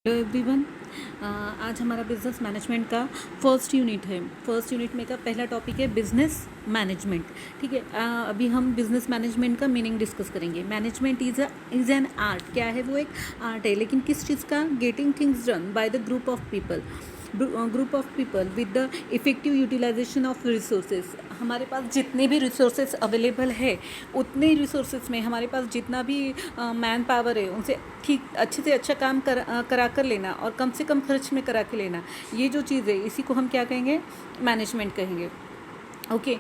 Hello everyone. आज हमारा business management का फर्स्ट यूनिट है। फर्स्ट यूनिट में का पहला टॉपिक है बिजनेस मैनेजमेंट। ठीक है, अभी हम बिजनेस मैनेजमेंट का मीनिंग डिस्कस करेंगे। Management is an art. क्या है? वो एक आर्ट है, लेकिन किस चीज़ का? Getting things done by the group of people with the effective utilization of resources. हमारे पास जितने भी रिसोर्सेज अवेलेबल है, उतने रिसोर्सेज में हमारे पास जितना भी मैन पावर है, उनसे ठीक अच्छे से अच्छा काम करा कर लेना और कम से कम खर्च में करा के लेना। ये जो चीज़ है, इसी को हम क्या कहेंगे? मैनेजमेंट कहेंगे। ओके,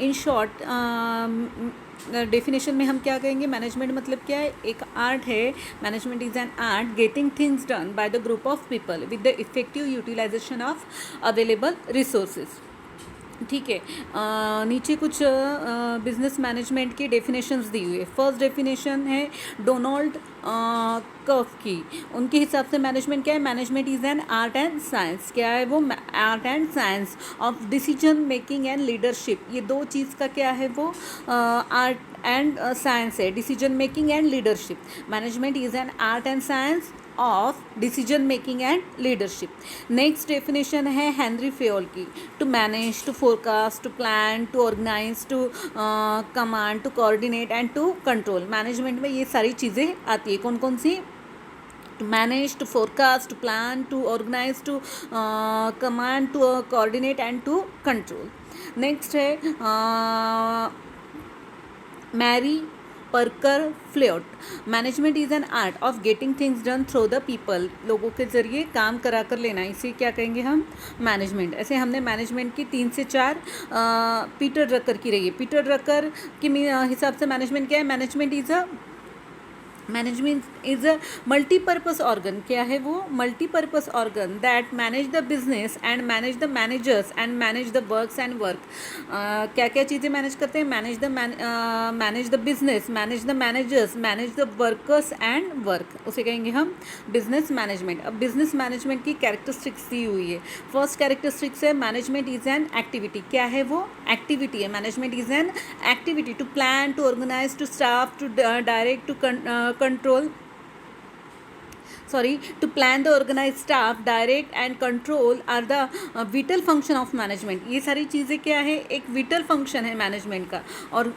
इन शॉर्ट डेफिनेशन में हम क्या कहेंगे? मैनेजमेंट मतलब क्या है? एक आर्ट है। Management is an art getting things done by the group of people with the effective utilization of available resources. ठीक है, नीचे कुछ बिजनेस मैनेजमेंट की डेफिनेशंस दी हुई है। फर्स्ट डेफिनेशन है डोनाल्ड कर्फ की। उनके हिसाब से मैनेजमेंट क्या है? Management is an art and science. क्या है वो? Art and science of decision making and leadership. ये दो चीज़ का क्या है? वो आर्ट एंड साइंस है, decision making and leadership. Management is an art and science of decision making and leadership. Next definition है हेनरी फेयोल की। To manage, to forecast, to plan, to organise, to command, to coordinate and to control. Management में ये सारी चीज़ें आती है। कौन कौन सी? to manage, to forecast, to plan, to organize, to command, to coordinate and to control. Next है मैरी परकर float. Management is an art of getting things done through the people. लोगों के ज़रिए काम करा कर लेना, इसे क्या कहेंगे हम? मैनेजमेंट। ऐसे हमने मैनेजमेंट की 3 से 4 पीटर ड्रकर की रही है। पीटर ड्रकर के हिसाब से मैनेजमेंट क्या है? Management is a multipurpose organ. क्या है वो? Multipurpose organ that manage the business and manage the managers and manage the works and work. क्या क्या चीज़ें मैनेज करते हैं? Manage the business, manage the managers, manage the workers and work, उसे कहेंगे हम बिजनेस मैनेजमेंट। अब बिजनेस मैनेजमेंट की कैरेक्टरिस्टिक्स दी हुई है। फर्स्ट कैरेक्टरिस्टिक्स है मैनेजमेंट इज़ एन एक्टिविटी। क्या है वो? एक्टिविटी है। Management is an activity to plan, to organise, to staff, to direct, to control, sorry, to plan, the organize, staff, direct and control are the vital function of management. ये सारी चीज़ें क्या है? एक विटल फंक्शन है management का, और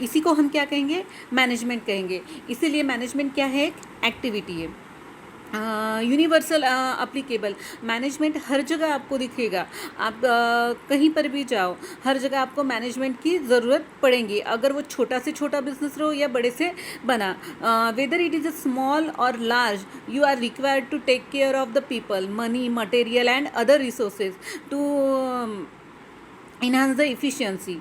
इसी को हम क्या कहेंगे? मैनेजमेंट कहेंगे। इसीलिए मैनेजमेंट क्या है? एक एक्टिविटी है। Universal applicable. मैनेजमेंट हर जगह आपको दिखेगा। आप कहीं पर भी जाओ, हर जगह आपको मैनेजमेंट की ज़रूरत पड़ेगी, अगर वो छोटा से छोटा बिजनेस रहो या बड़े से बना। Whether it is a small और large, you are required to take care of the people, money, material and other resources to enhance the efficiency.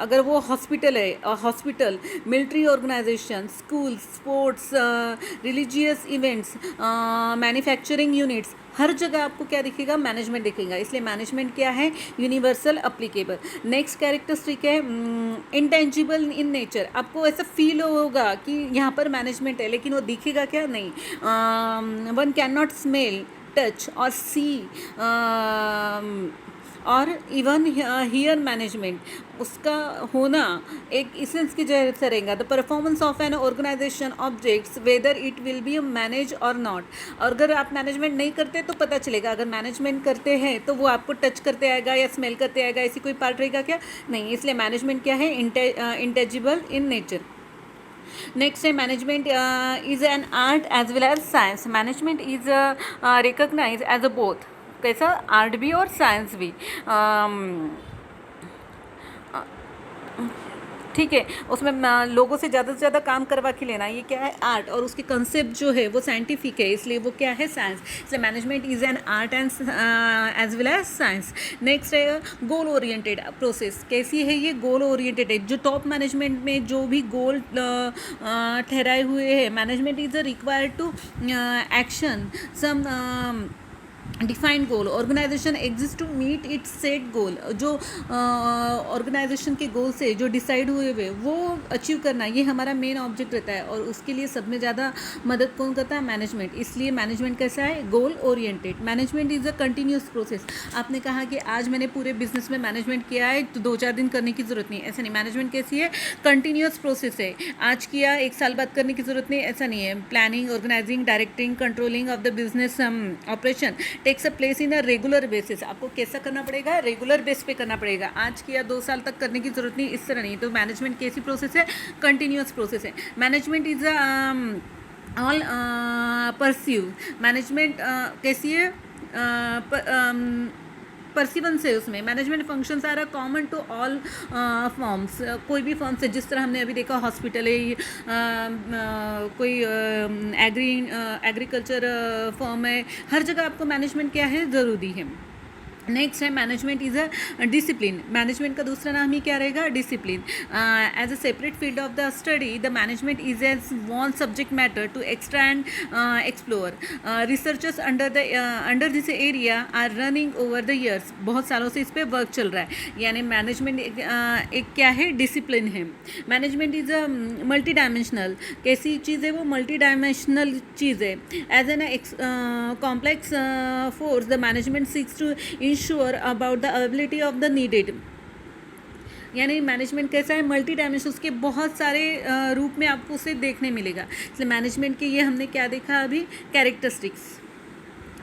अगर वो हॉस्पिटल है, hospital, military organisation, school, sports, religious events, manufacturing units, हर जगह आपको क्या दिखेगा? Management दिखेगा। इसलिए मैनेजमेंट क्या है? Universal applicable. नेक्स्ट कैरेक्टरिस्टिक है इंटेंजिबल इन नेचर। आपको ऐसा फील होगा कि यहाँ पर मैनेजमेंट है, लेकिन वो दिखेगा क्या? नहीं। One can not smell, touch और सी और इवन हियर मैनेजमेंट, उसका होना एक इसेंस की जैसा रहेगा। The performance of an organisation objects whether it will be manage और नॉट। और अगर आप मैनेजमेंट नहीं करते तो पता चलेगा, अगर मैनेजमेंट करते हैं तो वो आपको टच करते आएगा या स्मेल करते आएगा, ऐसी कोई पार्ट रहेगा क्या? नहीं। इसलिए मैनेजमेंट क्या है? Intangible in nature. नेक्स्ट है management is an art as well as science. Management is recognise as a both. कैसा? आर्ट भी और साइंस भी। ठीक है, उसमें लोगों से ज़्यादा काम करवा के लेना, ये क्या है? आर्ट। और उसके कंसेप्ट जो है वो साइंटिफिक है, इसलिए वो क्या है? साइंस। इसलिए management is an art and as well as science. Next है गोल ओरिएंटेड प्रोसेस। कैसी है ये? गोल ओरिएंटेड है। जो टॉप मैनेजमेंट में जो भी गोल ठहराए हुए हैं, management is required to action some defined goal, organisation exist to meet its set goal, जो ऑर्गेनाइजेशन के गोल से जो डिसाइड हुए हुए वो अचीव करना, ये हमारा मेन ऑब्जेक्ट रहता है। और उसके लिए सब में ज़्यादा मदद कौन करता है? मैनेजमेंट। इसलिए मैनेजमेंट कैसा है? Goal oriented. Management is a continuous process. आपने कहा कि आज मैंने पूरे बिजनेस में मैनेजमेंट किया है तो 2-4 दिन करने की ज़रूरत नहीं, ऐसा नहीं। मैनेजमेंट कैसी है? कंटिन्यूस प्रोसेस है। आज किया 1 साल बाद करने की ज़रूरत नहीं, ऐसा नहीं है। Planning, organising, directing, controlling of the business operation takes a place in a regular basis. आपको कैसा करना पड़ेगा? रेगुलर बेस पे करना पड़ेगा। आज किया 2 साल तक करने की जरूरत नहीं, इस तरह नहीं। तो मैनेजमेंट कैसी प्रोसेस है? कंटिन्यूअस प्रोसेस है। Management is all pursue. Management कैसी है? परसिवेंस है उसमें। Management functions are common to all forms. कोई भी फॉर्म से, जिस तरह हमने अभी देखा हॉस्पिटल है, कोई एग्रीकल्चर फॉर्म है, हर जगह आपको मैनेजमेंट क्या है? ज़रूरी है। नेक्स्ट है management is a discipline. Management का दूसरा नाम ही क्या रहेगा? Discipline. As a separate field of the study, the management is as one subject matter to extra and explore. Researchers under this area are running over the years. बहुत सालों से इस पर वर्क चल रहा है। यानी मैनेजमेंट एक क्या है? डिसिप्लिन है। Management is a multi dimensional. कैसी चीज़ है वो? मल्टी डायमेंशनल चीज़ है। As an complex force, the management seeks to ensure about the availability of the needed. यानी मैनेजमेंट कैसा है? Multi dimension. उसके बहुत सारे रूप में आपको उसे देखने मिलेगा। इसलिए मैनेजमेंट के ये हमने क्या देखा अभी? कैरेक्टरिस्टिक्स।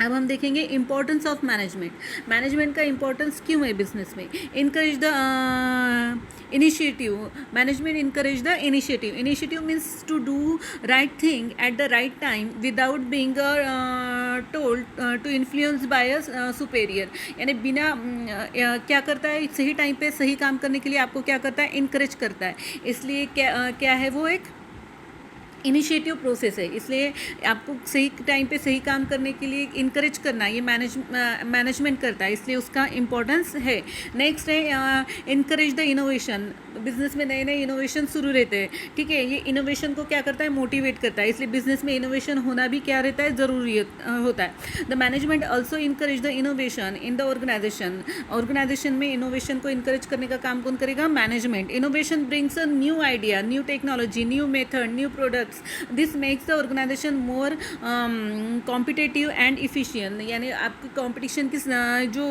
अब हम देखेंगे इंपॉर्टेंस ऑफ मैनेजमेंट। मैनेजमेंट का इंपॉर्टेंस क्यों है बिजनेस में? Encourage the initiative. Management encourage the initiative. Initiative means to do right thing at the right time without being told to influence by a superior. यानी बिना क्या करता है? सही टाइम पे सही काम करने के लिए आपको क्या करता है? इनकरेज करता है। इसलिए क्या है वो? एक इनिशिएटिव प्रोसेस है। इसलिए आपको सही टाइम पे सही काम करने के लिए इनकरेज करना, ये मैनेजमेंट करता है, इसलिए उसका इम्पोर्टेंस है। नेक्स्ट है इनकरेज द इनोवेशन। बिजनेस में नए नए इनोवेशन शुरू रहते हैं, ठीक है। ये इनोवेशन को क्या करता है? मोटिवेट करता है। इसलिए बिजनेस में इनोवेशन होना भी क्या रहता है? ज़रूरी होता है। The management also encourage the innovation in the organization. Organization में इनोवेशन को इनकरेज करने का काम कौन करेगा? Management. Innovation brings a new idea, new technology, new method, new products. This makes the organization more competitive and efficient. यानी आपकी competition की जो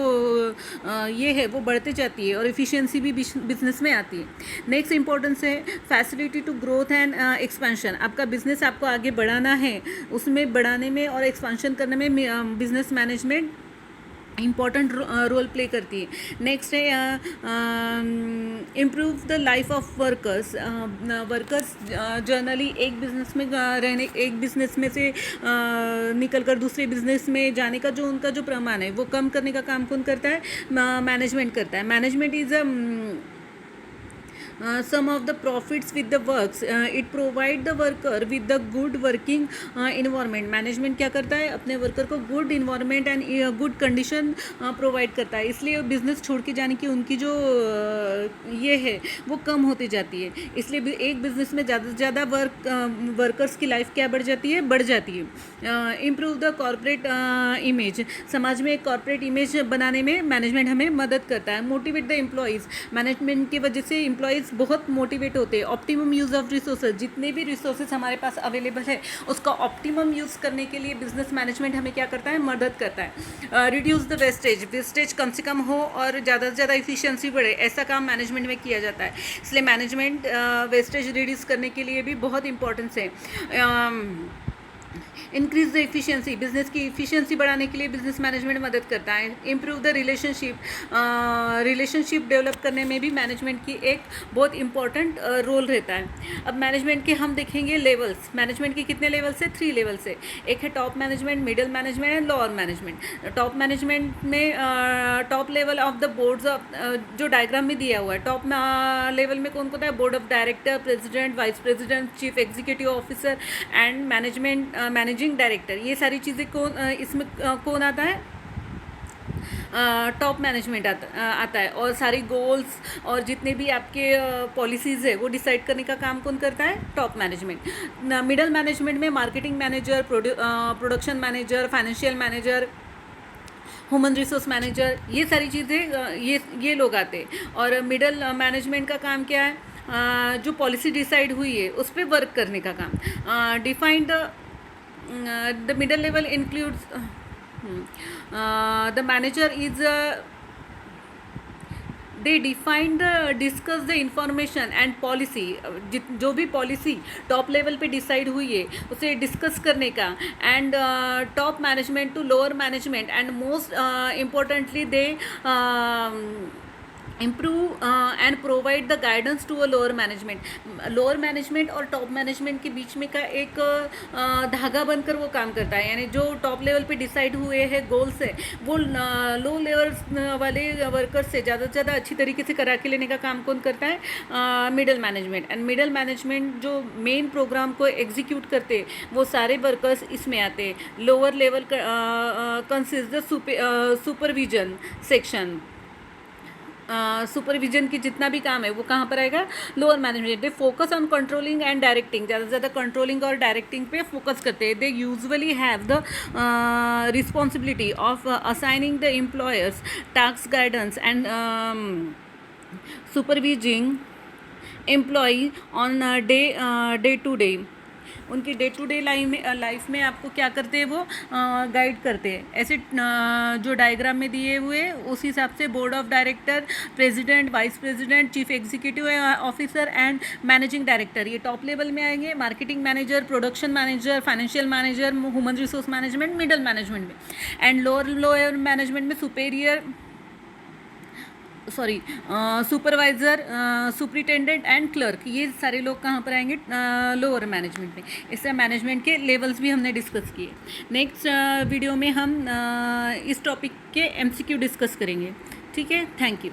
ये है वो बढ़ते जाती है और इफिशियंसी भी बिजनेस में आती है। नेक्स्ट इंपॉर्टेंस है facility to growth and expansion. आपका बिजनेस आपको आगे बढ़ाना है, उसमें बढ़ाने में और एक्सपेंशन करने में business management important role play करती है। नेक्स्ट है improve the life of workers. Workers generally एक बिजनेस में रहने, एक बिजनेस में से निकल कर दूसरे बिजनेस में जाने का जो उनका जो प्रमाण है वो कम करने का काम कौन करता है? मैनेजमेंट करता है। Management is a some of the profits with the works. It provide the worker with the good working environment. Management क्या करता है? अपने वर्कर को good environment and good condition provide करता है। इसलिए बिजनेस छोड़ के जाने की उनकी जो ये है वो कम होती जाती है। इसलिए एक बिजनेस में ज़्यादा से ज़्यादा वर्कर्स की लाइफ क्या बढ़ जाती है? बढ़ जाती है। Improve the corporate image. समाज में एक कॉर्पोरेट इमेज बनाने में मैनेजमेंट हमें मदद करता है। Motivate the employees. मैनेजमेंट की वजह से एम्प्लॉयज़ बहुत मोटिवेट होते हैं। Optimum use of resources. जितने भी रिसोर्सेज हमारे पास अवेलेबल है उसका ऑप्टिमम यूज़ करने के लिए बिजनेस मैनेजमेंट हमें क्या करता है? मदद करता है। Reduce the wastage. वेस्टेज कम से कम हो और ज़्यादा से ज़्यादा इफिशियंसी बढ़े, ऐसा काम मैनेजमेंट में किया जाता है। इसलिए मैनेजमेंट वेस्टेज रिड्यूस करने के लिए भी बहुत इंपॉर्टेंस है। Increase the efficiency. बिजनेस की इफिशियंसी बढ़ाने के लिए बिजनेस मैनेजमेंट मदद करता है। इम्प्रूव द रिलेशनशिप डेवलप करने में भी मैनेजमेंट की एक बहुत इंपॉर्टेंट रोल रहता है। अब मैनेजमेंट के हम देखेंगे लेवल्स। मैनेजमेंट के कितने लेवल्स है? 3 लेवल्स है। एक है top management, middle management and lower management. Top management में top level of the boards of, जो डायग्राम में दिया हुआ है, टॉप लेवल में कौन होता है? Board of director, president, vice president, chief executive officer and managing director. ये सारी चीज़ें कौन इसमें कौन आता है? टॉप मैनेजमेंट आता है। और सारी गोल्स और जितने भी आपके पॉलिसीज़ है वो डिसाइड करने का काम कौन करता है? Top management. मिडल मैनेजमेंट में marketing manager, production manager, financial manager, human resource manager, ये सारी चीज़ें ये लोग आते हैं। और मिडल मैनेजमेंट का काम क्या है? जो पॉलिसी डिसाइड हुई है उस पर वर्क करने का काम। Define the middle level includes the manager is they define the discuss the information and policy, जो भी पॉलिसी टॉप लेवल पे डिसाइड हुई है उसे डिस्कस करने का। And top management to lower management, and most importantly they improve and provide the guidance to a lower management. Lower management और top management के बीच में का एक धागा बनकर वो काम करता है, यानी जो टॉप लेवल पे डिसाइड हुए हैं गोल्स है वो लो लेवल वाले वर्कर्स से ज़्यादा से ज़्यादा अच्छी तरीके से करा के लेने का काम कौन करता है? Middle management. And middle management जो मेन प्रोग्राम को एग्जीक्यूट करते हैं वो सारे वर्कर्स इसमें आते हैं। Lower level consist the supervision section. Supervision की जितना भी काम है वो कहाँ पर आएगा? Lower management. They focus on controlling and directing, ज़्यादा से ज़्यादा कंट्रोलिंग और डायरेक्टिंग पे फोकस करते हैं। They usually have the responsibility of assigning the employers task guidance and supervising employee on day to day. उनकी डे टू डे लाइफ में आपको क्या करते हैं? वो गाइड करते हैं। ऐसे जो डायग्राम में दिए हुए उस हिसाब से board of director, president, vice president, chief executive officer and managing director, ये टॉप लेवल में आएंगे। Marketing manager, production manager, financial manager, human resource management middle management में। एंड लोअर मैनेजमेंट में सुपरवाइज़र, सुपरिटेंडेंट एंड क्लर्क, ये सारे लोग कहाँ पर आएंगे? लोअर मैनेजमेंट में। इससे मैनेजमेंट के लेवल्स भी हमने डिस्कस किए। नेक्स्ट वीडियो में हम इस टॉपिक के एमसीक्यू डिस्कस करेंगे। ठीक है, थैंक यू।